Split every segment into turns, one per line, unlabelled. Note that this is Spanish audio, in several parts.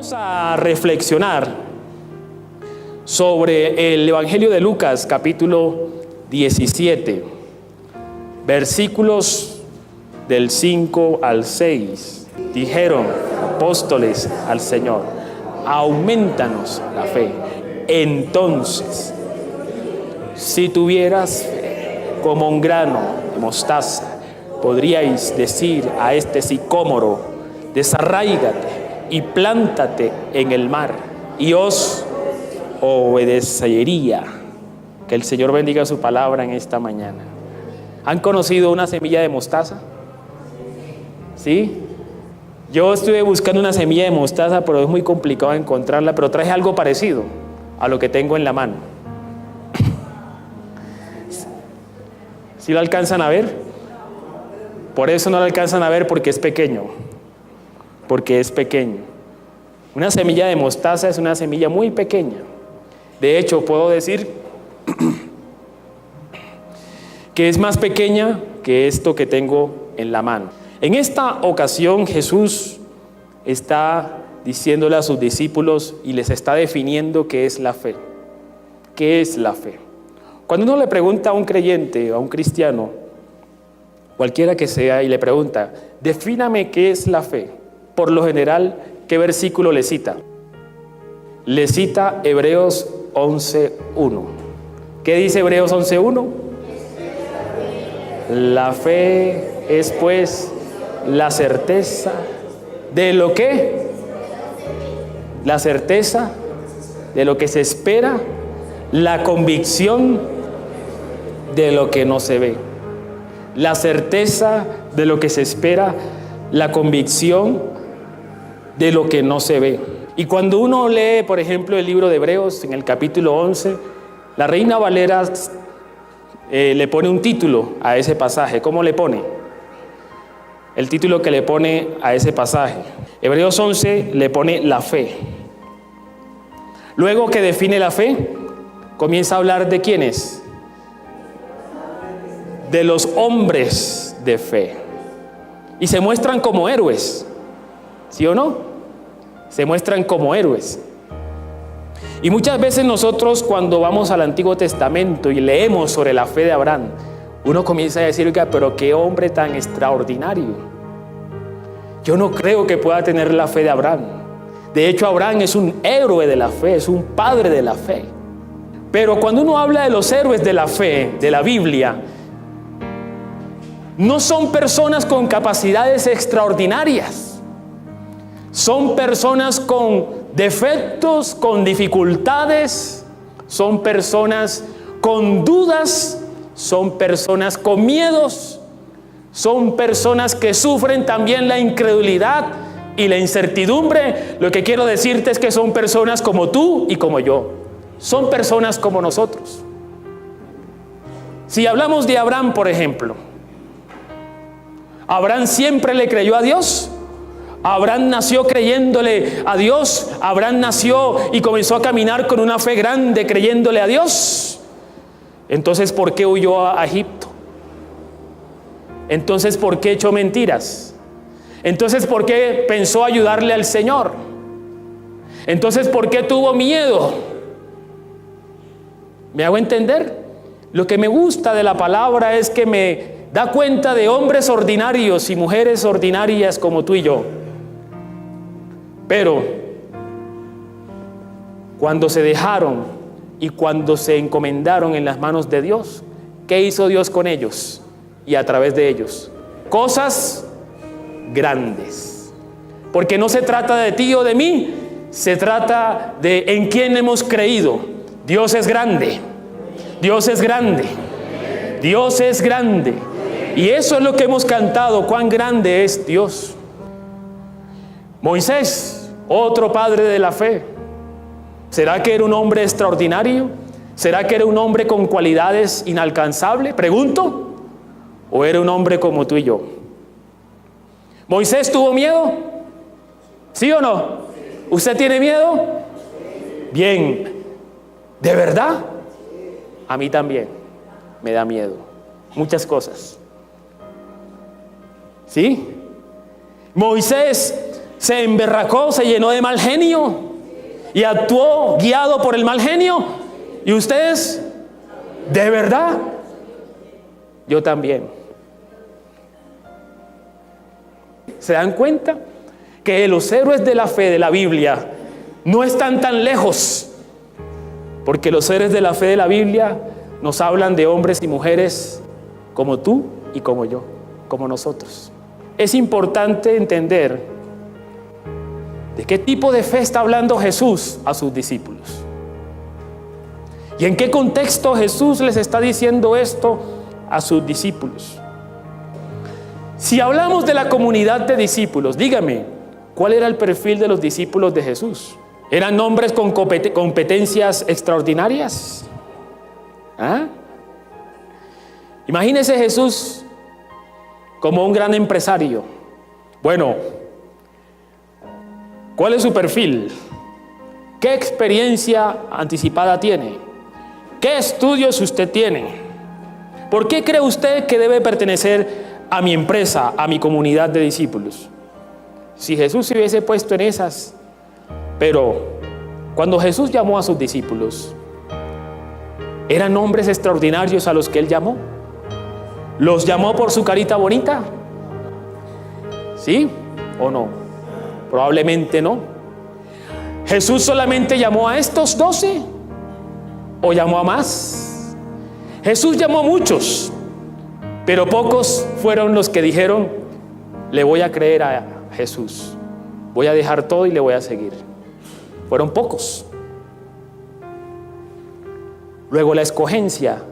Vamos a reflexionar sobre el Evangelio de Lucas, capítulo 17, versículos del 5 al 6. Dijeron apóstoles al Señor: aumentanos la fe. Entonces, si tuvieras fe como un grano de mostaza, podríais decir a este sicómoro: desarráigate y plántate en el mar, y os obedecería. Que el Señor bendiga su palabra en esta mañana. ¿Han conocido una semilla de mostaza? ¿Sí? Yo estuve buscando una semilla de mostaza, pero es muy complicado encontrarla, pero traje algo parecido a lo que tengo en la mano. ¿Sí lo alcanzan a ver? Por eso no lo alcanzan a ver, porque es pequeño. Porque es pequeño. Una semilla de mostaza es una semilla muy pequeña. De hecho, puedo decir que es más pequeña que esto que tengo en la mano. En esta ocasión, Jesús está diciéndole a sus discípulos y les está definiendo qué es la fe. ¿Qué es la fe? Cuando uno le pregunta a un creyente, a un cristiano, cualquiera que sea, y le pregunta: defíname qué es la fe, por lo general, ¿qué versículo le cita? Le cita Hebreos 11:1. ¿Qué dice Hebreos 11:1? La fe es pues la certeza de lo que, la certeza de lo que se espera, la convicción de lo que no se ve. La certeza de lo que se espera, la convicción de lo que no se ve. Y cuando uno lee, por ejemplo, el libro de Hebreos, en el capítulo 11, la Reina Valera le pone un título a ese pasaje. ¿Cómo le pone? El título que le pone a ese pasaje. Hebreos 11 le pone la fe. Luego que define la fe, comienza a hablar de quiénes. De los hombres de fe. Y se muestran como héroes. ¿Sí o no? Se muestran como héroes. Y muchas veces nosotros, cuando vamos al Antiguo Testamento y leemos sobre la fe de Abraham, uno comienza a decir: oiga, pero qué hombre tan extraordinario. Yo no creo que pueda tener la fe de Abraham. De hecho, Abraham es un héroe de la fe, es un padre de la fe. Pero cuando uno habla de los héroes de la fe, de la Biblia, no son personas con capacidades extraordinarias. Son personas con defectos, con dificultades, son personas con dudas, son personas con miedos, son personas que sufren también la incredulidad y la incertidumbre. Lo que quiero decirte es que son personas como tú y como yo. Son personas como nosotros. Si hablamos de Abraham, por ejemplo, Abraham siempre le creyó a Dios. Abraham nació creyéndole a Dios. Abraham nació y comenzó a caminar con una fe grande creyéndole a Dios. Entonces, ¿por qué huyó a Egipto? Entonces, ¿por qué echó mentiras? Entonces, ¿por qué pensó ayudarle al Señor? Entonces, ¿por qué tuvo miedo? ¿Me hago entender? Lo que me gusta de la palabra es que me da cuenta de hombres ordinarios y mujeres ordinarias como tú y yo. Pero cuando se dejaron y cuando se encomendaron en las manos de Dios, ¿qué hizo Dios con ellos y a través de ellos? Cosas grandes. Porque no se trata de ti o de mí, se trata de en quién hemos creído. Dios es grande. Dios es grande. Dios es grande. Y eso es lo que hemos cantado: cuán grande es Dios. Moisés, otro padre de la fe. ¿Será que era un hombre extraordinario? ¿Será que era un hombre con cualidades inalcanzables? Pregunto. ¿O era un hombre como tú y yo? ¿Moisés tuvo miedo? ¿Sí o no? ¿Usted tiene miedo? Bien. ¿De verdad? A mí también me da miedo. Muchas cosas. ¿Sí? Moisés se emberracó, se llenó de mal genio y actuó guiado por el mal genio. ¿Y ustedes? ¿De verdad? Yo también. ¿Se dan cuenta que los héroes de la fe de la Biblia no están tan lejos? Porque los héroes de la fe de la Biblia nos hablan de hombres y mujeres como tú y como yo, como nosotros. Es importante entender de qué tipo de fe está hablando Jesús a sus discípulos. ¿Y en qué contexto Jesús les está diciendo esto a sus discípulos? Si hablamos de la comunidad de discípulos, dígame, ¿cuál era el perfil de los discípulos de Jesús? ¿Eran hombres con competencias extraordinarias? ¿Ah? Imagínese Jesús como un gran empresario. Bueno, ¿cuál es su perfil? ¿Qué experiencia anticipada tiene? ¿Qué estudios usted tiene? ¿Por qué cree usted que debe pertenecer a mi empresa, a mi comunidad de discípulos? Si Jesús se hubiese puesto en esas, pero cuando Jesús llamó a sus discípulos, ¿eran hombres extraordinarios a los que Él llamó? ¿Los llamó por su carita bonita? ¿Sí o no? Probablemente no. ¿Jesús solamente llamó a estos 12? ¿O llamó a más? Jesús llamó a muchos, pero pocos fueron los que dijeron: le voy a creer a Jesús, voy a dejar todo y le voy a seguir. Fueron pocos. Luego la escogencia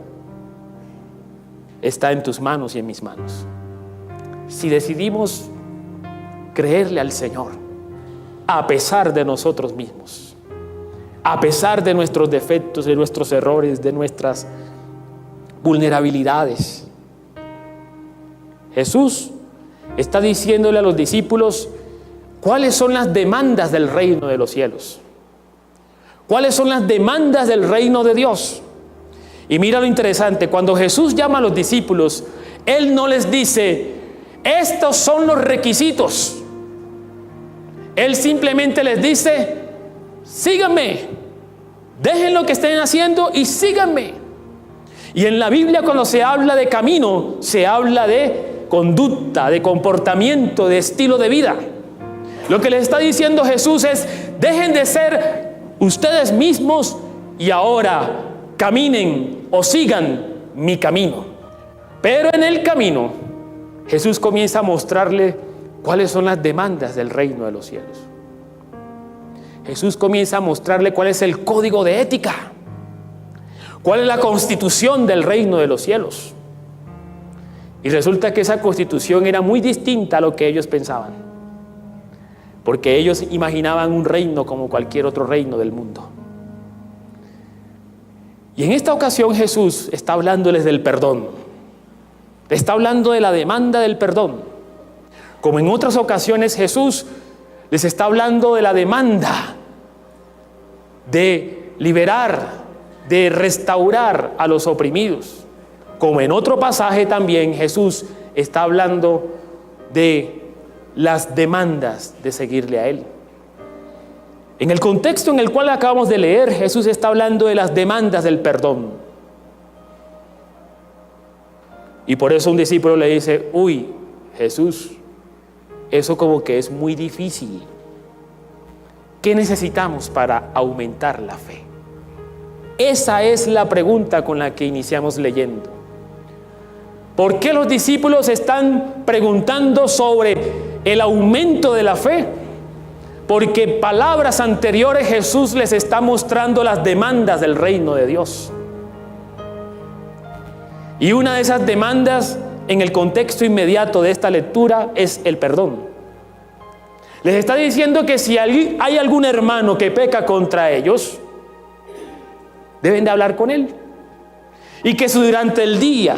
está en tus manos y en mis manos. Si decidimos creerle al Señor, a pesar de nosotros mismos, a pesar de nuestros defectos, de nuestros errores, de nuestras vulnerabilidades, Jesús está diciéndole a los discípulos cuáles son las demandas del reino de los cielos, cuáles son las demandas del reino de Dios. Y mira lo interesante, cuando Jesús llama a los discípulos, Él no les dice: estos son los requisitos. Él simplemente les dice: síganme, dejen lo que estén haciendo y síganme. Y en la Biblia, cuando se habla de camino, se habla de conducta, de comportamiento, de estilo de vida. Lo que les está diciendo Jesús es: dejen de ser ustedes mismos y ahora caminen o sigan mi camino. Pero en el camino, Jesús comienza a mostrarle cuáles son las demandas del reino de los cielos. Jesús comienza a mostrarle cuál es el código de ética, cuál es la constitución del reino de los cielos. Y resulta que esa constitución era muy distinta a lo que ellos pensaban, porque ellos imaginaban un reino como cualquier otro reino del mundo. Y en esta ocasión Jesús está hablándoles del perdón, está hablando de la demanda del perdón. Como en otras ocasiones, Jesús les está hablando de la demanda de liberar, de restaurar a los oprimidos. Como en otro pasaje también Jesús está hablando de las demandas de seguirle a Él. En el contexto en el cual acabamos de leer, Jesús está hablando de las demandas del perdón. Y por eso un discípulo le dice: uy, Jesús, eso como que es muy difícil. ¿Qué necesitamos para aumentar la fe? Esa es la pregunta con la que iniciamos leyendo. ¿Por qué los discípulos están preguntando sobre el aumento de la fe? Porque palabras anteriores Jesús les está mostrando las demandas del reino de Dios. Y una de esas demandas en el contexto inmediato de esta lectura es el perdón. Les está diciendo que si hay algún hermano que peca contra ellos, deben de hablar con él. Y que si durante el día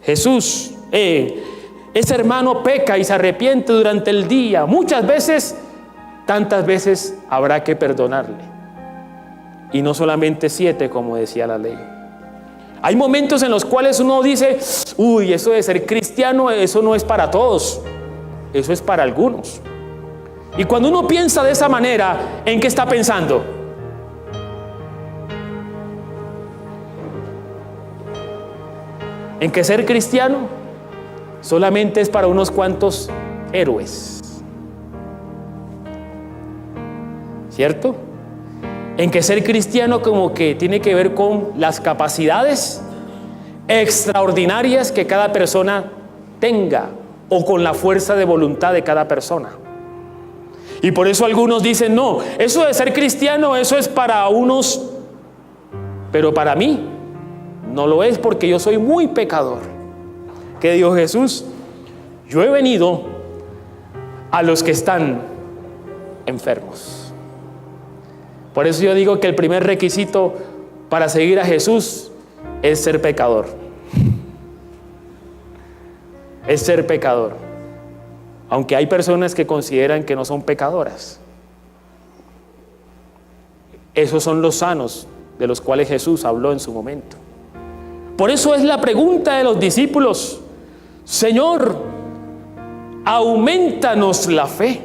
Jesús, ese hermano peca y se arrepiente durante el día, muchas veces, tantas veces habrá que perdonarle. Y no solamente 7, como decía la ley. Hay momentos en los cuales uno dice, uy, eso de ser cristiano, eso no es para todos, eso es para algunos. Y cuando uno piensa de esa manera, ¿en qué está pensando? En que ser cristiano solamente es para unos cuantos héroes, ¿cierto? En que ser cristiano como que tiene que ver con las capacidades extraordinarias que cada persona tenga o con la fuerza de voluntad de cada persona. Y por eso algunos dicen, no, eso de ser cristiano, eso es para unos, pero para mí no lo es, porque yo soy muy pecador. ¿Qué dijo Jesús? Yo he venido a los que están enfermos. Por eso yo digo que el primer requisito para seguir a Jesús es ser pecador. Es ser pecador. Aunque hay personas que consideran que no son pecadoras. Esos son los sanos de los cuales Jesús habló en su momento. Por eso es la pregunta de los discípulos: Señor, aumentanos la fe.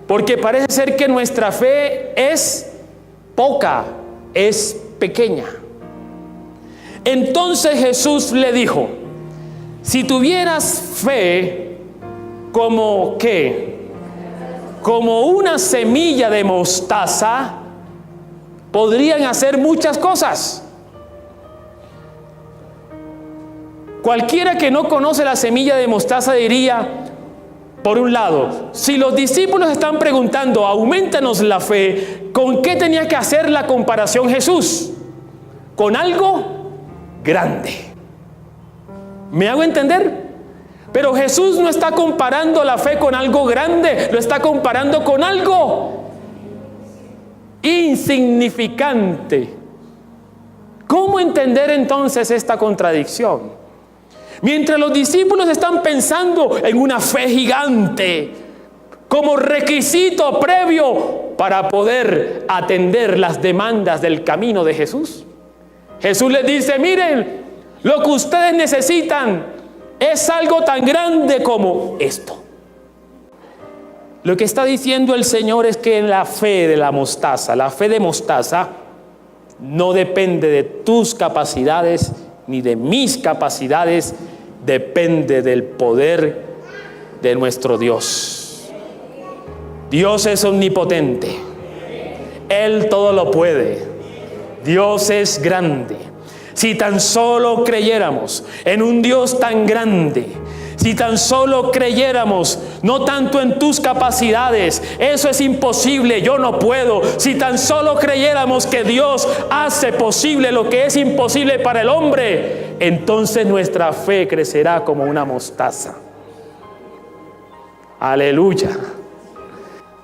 Porque parece ser que nuestra fe es poca, es pequeña. Entonces Jesús le dijo: si tuvieras fe como ¿qué? Como una semilla de mostaza, podrían hacer muchas cosas. Cualquiera que no conoce la semilla de mostaza diría, por un lado, si los discípulos están preguntando, aumentanos la fe, ¿con qué tenía que hacer la comparación Jesús? Con algo grande. ¿Me hago entender? Pero Jesús no está comparando la fe con algo grande, lo está comparando con algo insignificante. ¿Cómo entender entonces esta contradicción? Mientras los discípulos están pensando en una fe gigante como requisito previo para poder atender las demandas del camino de Jesús, Jesús les dice: miren, lo que ustedes necesitan es algo tan grande como esto. Lo que está diciendo el Señor es que la fe de la mostaza, la fe de mostaza, no depende de tus capacidades ni de mis capacidades, depende del poder de nuestro Dios. Dios es omnipotente, Él todo lo puede, Dios es grande. Si tan solo creyéramos en un Dios tan grande, si tan solo creyéramos no tanto en tus capacidades, eso es imposible, yo no puedo. Si tan solo creyéramos que Dios hace posible lo que es imposible para el hombre, entonces nuestra fe crecerá como una mostaza. Aleluya.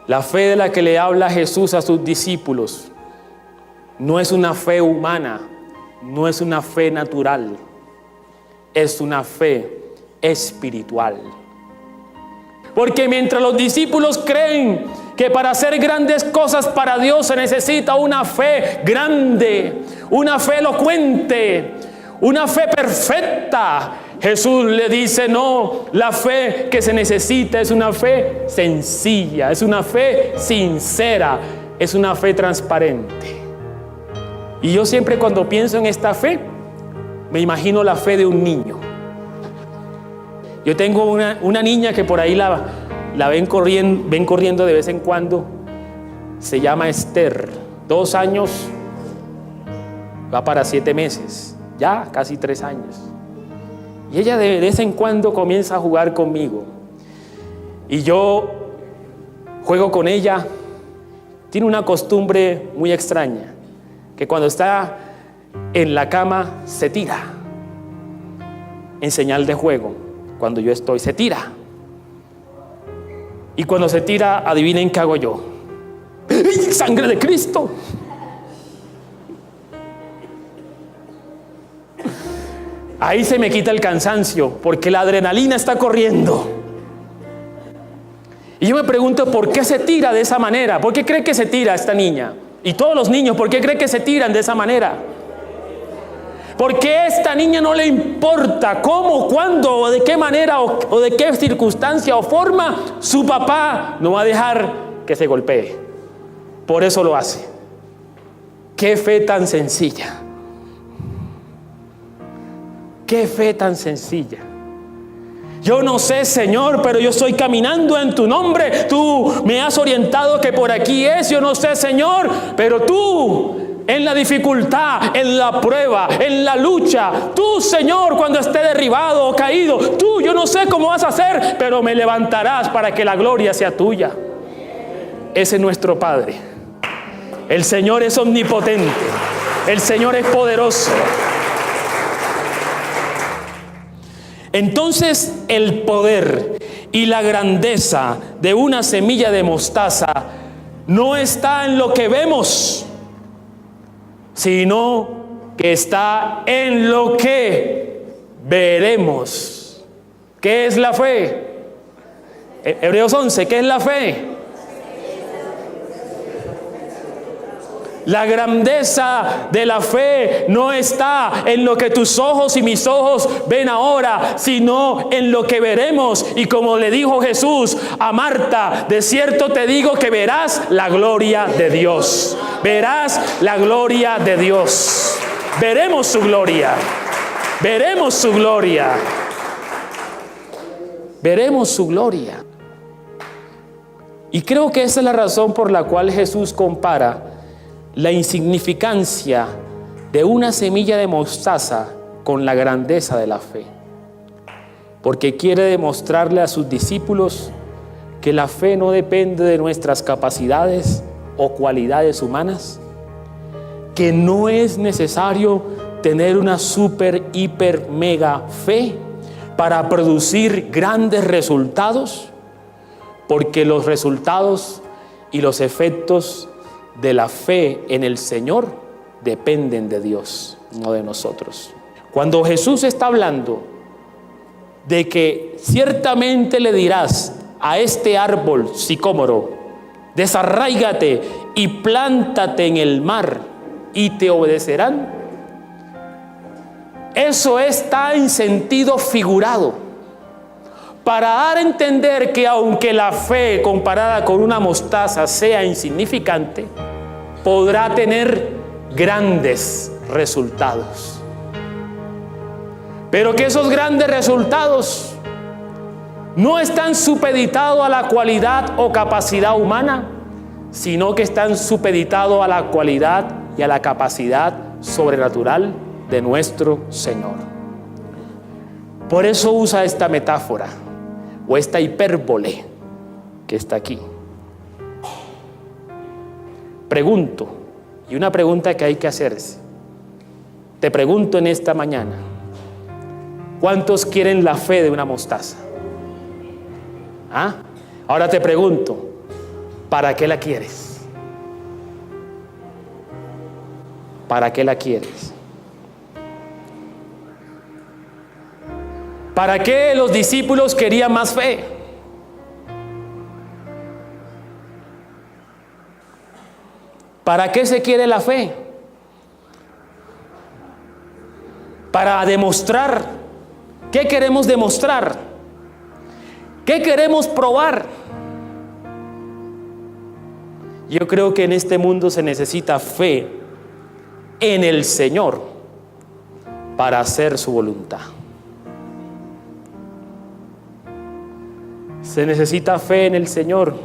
La fe de la que le habla Jesús a sus discípulos no es una fe humana, no es una fe natural, es una fe espiritual. Porque mientras los discípulos creen que para hacer grandes cosas para Dios se necesita una fe grande, una fe elocuente, una fe perfecta, Jesús le dice: no, la fe que se necesita es una fe sencilla, es una fe sincera, es una fe transparente. Y yo siempre, cuando pienso en esta fe, me imagino la fe de un niño. Yo tengo una niña que por ahí la ven corriendo de vez en cuando. Se llama Esther, 2 años, va para 7 meses, ya casi 3 años. Y ella de vez en cuando comienza a jugar conmigo. Y yo juego con ella. Tiene una costumbre muy extraña, que cuando está en la cama se tira en señal de juego. Cuando yo estoy, se tira. Y cuando se tira, adivinen qué hago yo. ¡Sangre de Cristo! Ahí se me quita el cansancio, porque la adrenalina está corriendo. Y yo me pregunto, ¿por qué se tira de esa manera? ¿Por qué cree que se tira esta niña? Y todos los niños, ¿por qué cree que se tiran de esa manera? ¿Por qué a esta niña no le importa cómo, cuándo, o de qué manera, o de qué circunstancia o forma su papá no va a dejar que se golpee? Por eso lo hace. Qué fe tan sencilla. Qué fe tan sencilla. Yo no sé, Señor, pero yo estoy caminando en tu nombre. Tú me has orientado que por aquí es. Yo no sé, Señor, pero tú, en la dificultad, en la prueba, en la lucha, tú, Señor, cuando esté derribado o caído, tú, yo no sé cómo vas a hacer, pero me levantarás para que la gloria sea tuya. Ese es nuestro Padre. El Señor es omnipotente. El Señor es poderoso. Entonces el poder y la grandeza de una semilla de mostaza no está en lo que vemos, sino que está en lo que veremos. ¿Qué es la fe? Hebreos 11, ¿qué es la fe? La grandeza de la fe no está en lo que tus ojos y mis ojos ven ahora, sino en lo que veremos. Y como le dijo Jesús a Marta, de cierto te digo que verás la gloria de Dios. Verás la gloria de Dios. Veremos su gloria. Veremos su gloria. Veremos su gloria. Y creo que esa es la razón por la cual Jesús compara la insignificancia de una semilla de mostaza con la grandeza de la fe, porque quiere demostrarle a sus discípulos que la fe no depende de nuestras capacidades o cualidades humanas, que no es necesario tener una super, hiper, mega fe para producir grandes resultados, porque los resultados y los efectos de la fe en el Señor dependen de Dios, no de nosotros. Cuando Jesús está hablando de que ciertamente le dirás a este árbol sicómoro, desarráigate y plántate en el mar y te obedecerán, eso está en sentido figurado, para dar a entender que aunque la fe comparada con una mostaza sea insignificante, podrá tener grandes resultados. Pero que esos grandes resultados no están supeditados a la cualidad o capacidad humana, sino que están supeditados a la cualidad y a la capacidad sobrenatural de nuestro Señor. Por eso usa esta metáfora o esta hipérbole que está aquí. Pregunto, y una pregunta que hay que hacerse. Te pregunto en esta mañana, ¿cuántos quieren la fe de una mostaza? ¿Ah? Ahora te pregunto, ¿para qué la quieres? ¿Para qué la quieres? ¿Para qué los discípulos querían más fe? ¿Para qué se quiere la fe? Para demostrar. ¿Qué queremos demostrar? ¿Qué queremos probar? Yo creo que en este mundo se necesita fe en el Señor para hacer su voluntad. Se necesita fe en el Señor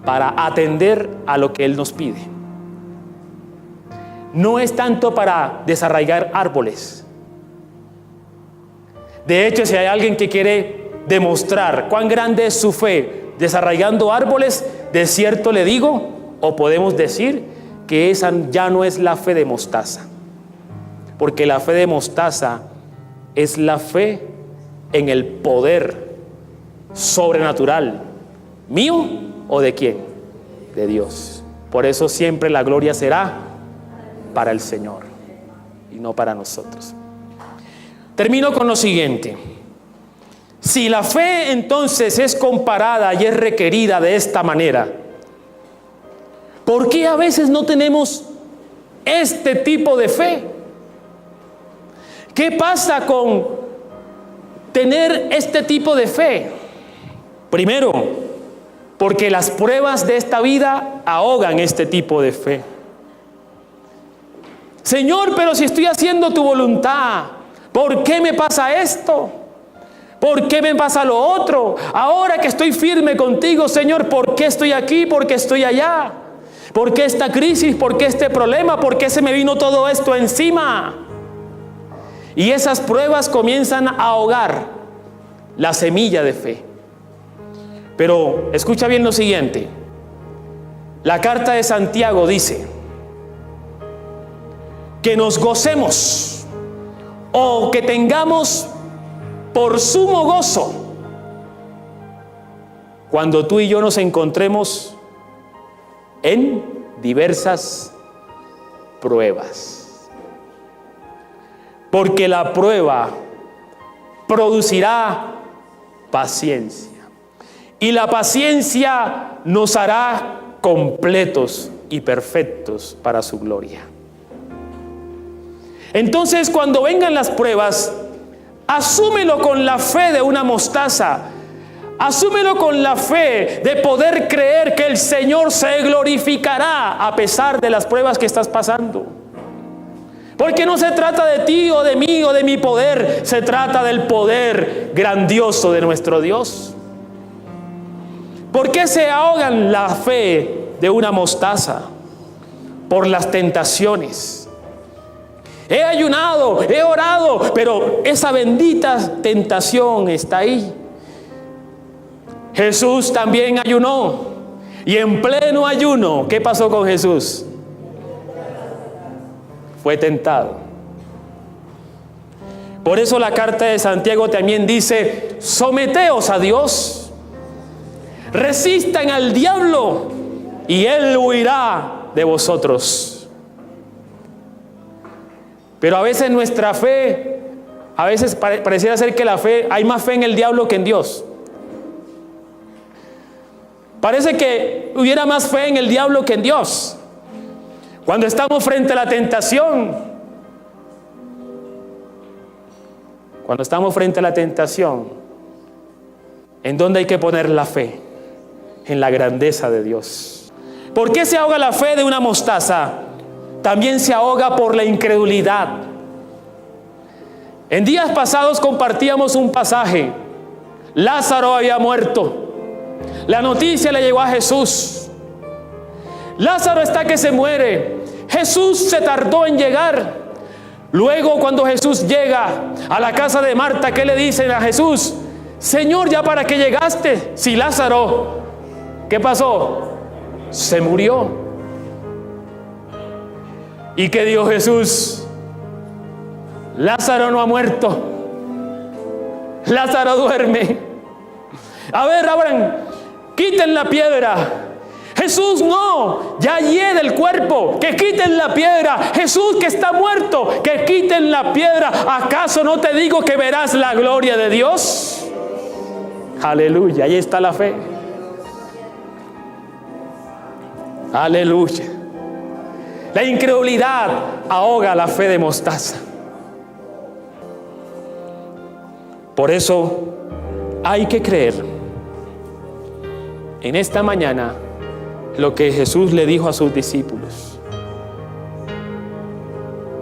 para atender a lo que Él nos pide. No es tanto para desarraigar árboles. De hecho, si hay alguien que quiere demostrar cuán grande es su fe desarraigando árboles, de cierto le digo, o podemos decir, que esa ya no es la fe de mostaza. Porque la fe de mostaza es la fe en el poder sobrenatural, ¿mío o de quién? De Dios. Por eso siempre la gloria será para el Señor y no para nosotros. Termino con lo siguiente. Si la fe entonces es comparada y es requerida de esta manera, ¿por qué a veces no tenemos este tipo de fe? ¿Qué pasa con tener este tipo de fe? Primero, porque las pruebas de esta vida ahogan este tipo de fe. Señor, pero si estoy haciendo tu voluntad, ¿por qué me pasa esto? ¿Por qué me pasa lo otro? Ahora que estoy firme contigo, Señor, ¿por qué estoy aquí? ¿Por qué estoy allá? ¿Por qué esta crisis? ¿Por qué este problema? ¿Por qué se me vino todo esto encima? Y esas pruebas comienzan a ahogar la semilla de fe. Pero escucha bien lo siguiente. La carta de Santiago dice que nos gocemos o que tengamos por sumo gozo cuando tú y yo nos encontremos en diversas pruebas. Porque la prueba producirá paciencia. Y la paciencia nos hará completos y perfectos para su gloria. Entonces, cuando vengan las pruebas, asúmelo con la fe de una mostaza. Asúmelo con la fe de poder creer que el Señor se glorificará a pesar de las pruebas que estás pasando. Porque no se trata de ti o de mí o de mi poder, se trata del poder grandioso de nuestro Dios. ¿Por qué se ahogan la fe de una mostaza? Por las tentaciones. He ayunado, he orado, pero esa bendita tentación está ahí. Jesús también ayunó, y en pleno ayuno, ¿qué pasó con Jesús? Fue tentado. Por eso la carta de Santiago también dice: someteos a Dios, resistan al diablo y él huirá de vosotros. Pero a veces nuestra fe, a veces pareciera ser que la fe, hay más fe en el diablo que en Dios. Parece que hubiera más fe en el diablo que en Dios. Cuando estamos frente a la tentación, ¿en dónde hay que poner la fe? En la grandeza de Dios. ¿Por qué se ahoga la fe de una mostaza? También se ahoga por la incredulidad. En días pasados compartíamos un pasaje. Lázaro había muerto. La noticia le llegó a Jesús. Lázaro está que se muere. Jesús se tardó en llegar. Luego, cuando Jesús llega a la casa de Marta, ¿qué le dicen a Jesús? Señor, ¿ya para qué llegaste? Si Lázaro, ¿qué pasó? Se murió. ¿Y qué dijo Jesús? Lázaro no ha muerto. Lázaro duerme. A ver, abran, quiten la piedra. Jesús, no, ya hiede el cuerpo, que quiten la piedra. Jesús, que está muerto, que quiten la piedra. ¿Acaso no te digo que verás la gloria de Dios? Aleluya, ahí está la fe. Aleluya. La incredulidad ahoga la fe de mostaza. Por eso hay que creer en esta mañana lo que Jesús le dijo a sus discípulos.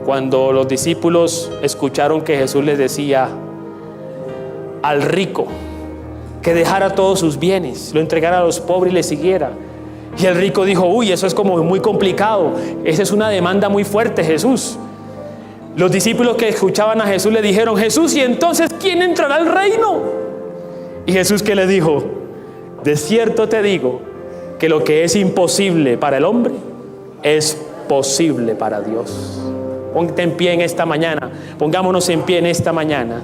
Cuando los discípulos escucharon que Jesús les decía al rico que dejara todos sus bienes, lo entregara a los pobres y le siguiera. Y el rico dijo: uy, eso es como muy complicado, esa es una demanda muy fuerte, Jesús. Los discípulos que escuchaban a Jesús le dijeron: Jesús, ¿y entonces quién entrará al reino? Y Jesús, ¿qué le dijo? De cierto te digo que lo que es imposible para el hombre es posible para Dios. Ponte en pie en esta mañana, pongámonos en pie en esta mañana.